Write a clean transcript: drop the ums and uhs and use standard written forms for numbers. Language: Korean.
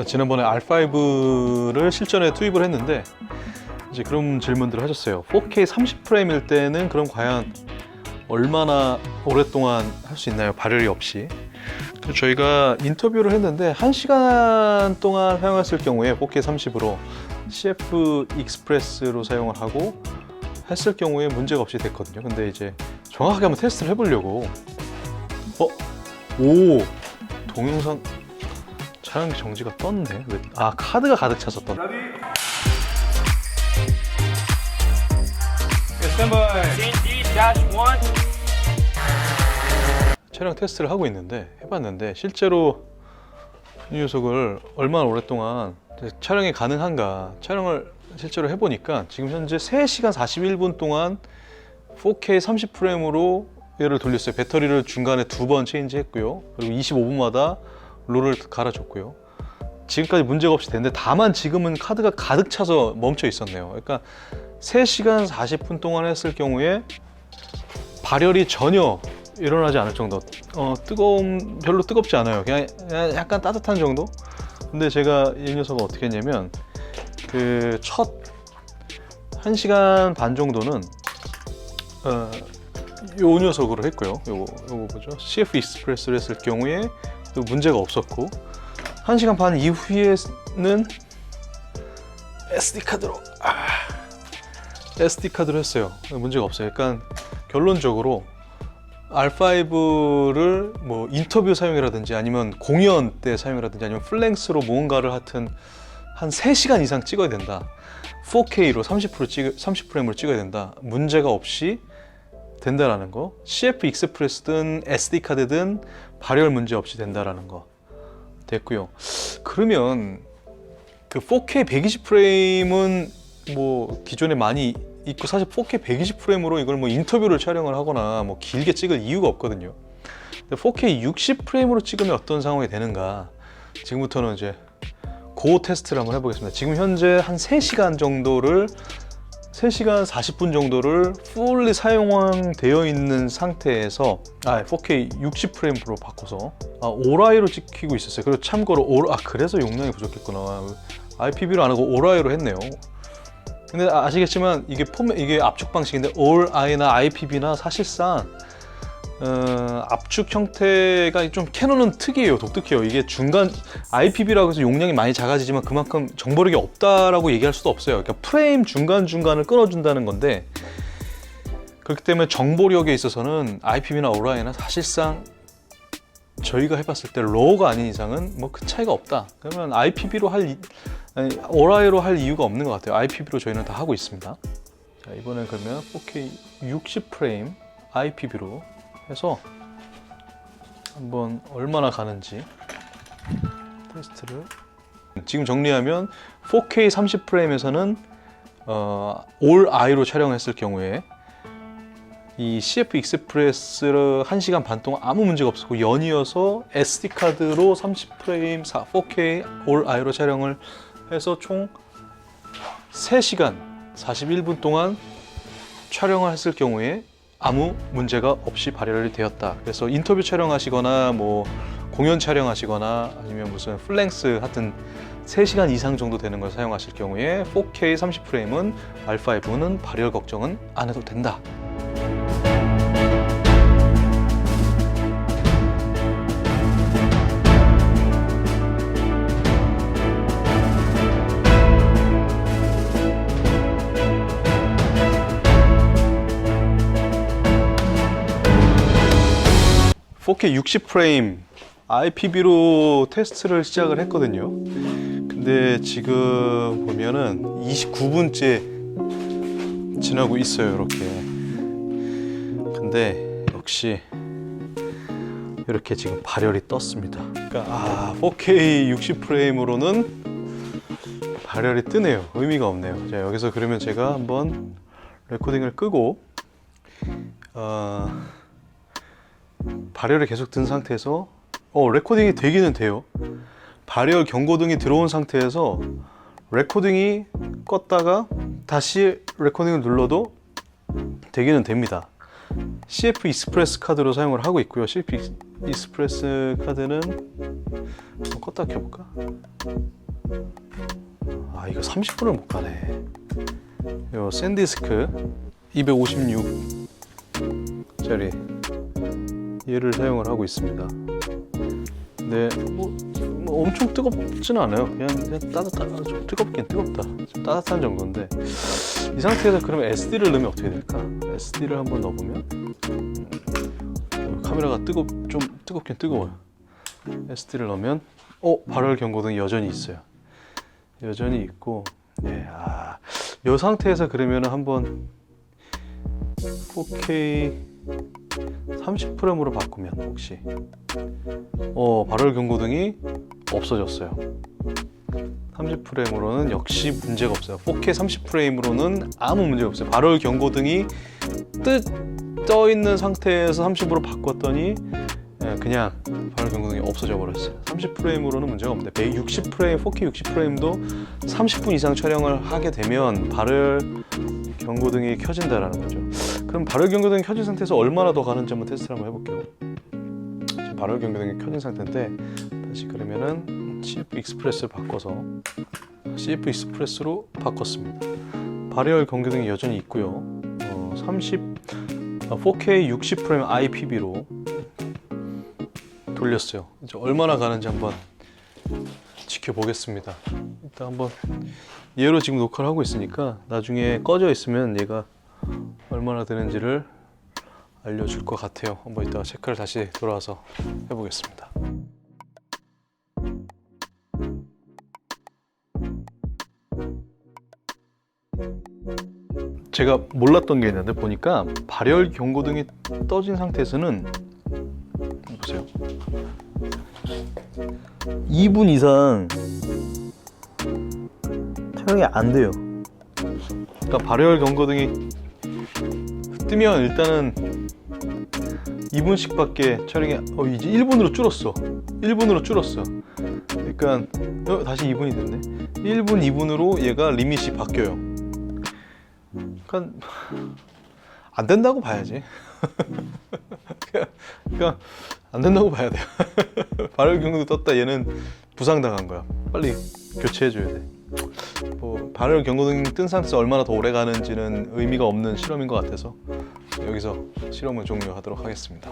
지난번에 R5를 실전에 투입을 했는데 이제 그런 질문들을 하셨어요. 4K 30프레임일 때는 그럼 과연 얼마나 오랫동안 할 수 있나요? 발열이 없이. 저희가 인터뷰를 했는데 1시간 동안 사용했을 경우에 4K 30으로 CF 익스프레스로 사용을 하고 했을 경우에 문제가 없이 됐거든요. 근데 이제 정확하게 한번 테스트를 해보려고 오! 동영상 촬영 정지가 떴네. 왜? 아, 카드가 가득 차서 떴네. 촬영 테스트를 하고 있는데 해봤는데 실제로 이 녀석을 얼마나 오랫동안 촬영이 가능한가 촬영을 실제로 해보니까 지금 현재 3시간 41분 동안 4K 30프레임으로 얘를 돌렸어요. 배터리를 중간에 2번 체인지 했고요. 그리고 25분마다 롤을 갈아줬고요. 지금까지 문제가 없이 됐는데 다만 지금은 카드가 가득 차서 멈춰 있었네요. 그러니까 3시간 40분 동안 했을 경우에 발열이 전혀 일어나지 않을 정도. 별로 뜨겁지 않아요. 그냥 약간 따뜻한 정도? 근데 제가 이 녀석을 어떻게 했냐면 그 첫 1시간 반 정도는 요 녀석으로 했고요. 요거 뭐죠? CF 익스프레스를 했을 경우에 또 문제가 없었고 1시간 반 이후에는 SD 카드로 했어요. 문제가 없어요. 약간 결론적으로 R5를 뭐 인터뷰 사용이라든지 아니면 공연 때 사용이라든지 아니면 플랭스로 무언가를 하여튼 한 3시간 이상 찍어야 된다. 4K로 30프레임으로 찍어야 된다. 문제가 없이 된다라는 거. CF 익스프레스든 SD 카드든 발열 문제 없이 된다라는 거 됐고요. 그러면 그 4K 120프레임은 뭐 기존에 많이 있고 사실 4K 120프레임으로 이걸 뭐 인터뷰를 촬영을 하거나 뭐 길게 찍을 이유가 없거든요. 근데 4K 60프레임으로 찍으면 어떤 상황이 되는가? 지금부터는 이제 그 테스트를 한번 해보겠습니다. 지금 현재 한 3시간 40분 정도를 풀리 사용되어 있는 상태에서 4K 60프레임으로 바꿔서 오라이로 찍히고 있었어요. 그리고 참고로 그래서 용량이 부족했구나. IPB로 안 하고 오라이로 했네요. 근데 아시겠지만 이게 압축 방식인데 ORI나 IPB나 사실상 압축 형태가 좀 캐논은 특이해요. 독특해요. 이게 중간 IPB라고 해서 용량이 많이 작아지지만 그만큼 정보력이 없다라고 얘기할 수도 없어요. 그러니까 프레임 중간중간을 끊어준다는 건데 그렇기 때문에 정보력에 있어서는 IPB나 ORI나 사실상 저희가 해봤을 때 로우가 아닌 이상은 뭐 큰 차이가 없다. 그러면 ORI로 할 이유가 없는 것 같아요. IPB로 저희는 다 하고 있습니다. 자, 이번엔 그러면 4K 60프레임 IPB로 해서 한번 얼마나 가는지 테스트를. 지금 정리하면 4K 30프레임에서는 올 I로 촬영했을 경우에 이 CF 익스프레스를 1시간 반 동안 아무 문제가 없었고 연이어서 SD카드로 30프레임 4K 올 I로 촬영을 해서 총 3시간 41분 동안 촬영을 했을 경우에 아무 문제가 없이 발열이 되었다. 그래서 인터뷰 촬영하시거나 뭐 공연 촬영하시거나 아니면 무슨 플랭스 하여튼 3시간 이상 정도 되는 걸 사용하실 경우에 4K 30프레임은 R5는 발열 걱정은 안 해도 된다. (4K 60프레임) IPB로 테스트를 시작을 했거든요. 근데 지금 보면은 29분째 지나고 있어요. 이렇게. 근데 역시 이렇게 지금 발열이 떴습니다. 그러니까 4K 60프레임으로는 발열이 뜨네요. 의미가 없네요. 자, 여기서 그러면 제가 한번 레코딩을 끄고 발열이 계속 든 상태에서 레코딩이 되기는 돼요. 발열 경고등이 들어온 상태에서 레코딩이 껐다가 다시 레코딩을 눌러도 되기는 됩니다. CF 익스프레스 카드로 사용을 하고 있고요. CF 익스프레스 카드는 껐다 켜볼까? 아, 이거 30분을 못 가네. 요 샌디스크 256짜리 얘를 사용을 하고 있습니다. 근데 뭐 엄청 뜨겁진 않아요. 그냥 따뜻한, 좀 뜨겁긴 뜨겁다. 좀 따뜻한 정도인데, 이 상태에서 그러면 SD를 넣으면 어떻게 될까? SD를 한번 넣어보면 카메라가 좀 뜨겁긴 뜨거워요. SD를 넣으면 발열 경고등이 여전히 있어요. 여전히 있고, 네, 이 상태에서 그러면 한번 4K 30프레임으로 바꾸면 혹시 발열 경고등이 없어졌어요. 30프레임으로는 역시 문제가 없어요. 4K 30프레임으로는 아무 문제가 없어요. 발열 경고등이 떠 있는 상태에서 30으로 바꿨더니 그냥 발열 경고등이 없어져 버렸어요. 30프레임으로는 문제가 없는데 60프레임, 4K 60프레임도 30분 이상 촬영을 하게 되면 발열 경고등이 켜진다라는 거죠. 그럼 발열 경고등이 켜진 상태에서 얼마나 더 가는지 한번 테스트를 한번 해볼게요. 지금 발열 경고등이 켜진 상태인데, 다시 그러면은 CF 익스프레스를 바꿔서 CF 익스프레스로 바꿨습니다. 발열 경고등이 여전히 있고요. 4K 60프레임 IPB로 돌렸어요. 이제 얼마나 가는지 한번 지켜보겠습니다. 일단 한번 얘로 지금 녹화를 하고 있으니까 나중에 꺼져 있으면 얘가 얼마나 되는지를 알려줄 것 같아요. 한번 이따가 체크를 다시 돌아와서 해보겠습니다. 제가 몰랐던 게 있는데 보니까 발열 경고등이 떠진 상태에서는 보세요, 2분 이상 촬영이 안 돼요. 그러니까 발열 경고등이 뜨면 일단은 2분씩밖에 촬영이 이제 1분으로 줄었어. 1분으로 줄었어. 그러니까 다시 2분이 됐네. 1분, 2분으로 얘가 리밋이 바뀌어요. 그러니까 안 된다고 봐야지. 그냥 안 된다고 봐야 돼요. 발열 경고등 떴다, 얘는 부상당한 거야. 빨리 교체해줘야 돼. 뭐 발열 경고등 뜬 상태에서 얼마나 더 오래 가는지는 의미가 없는 실험인 것 같아서 여기서 실험을 종료하도록 하겠습니다.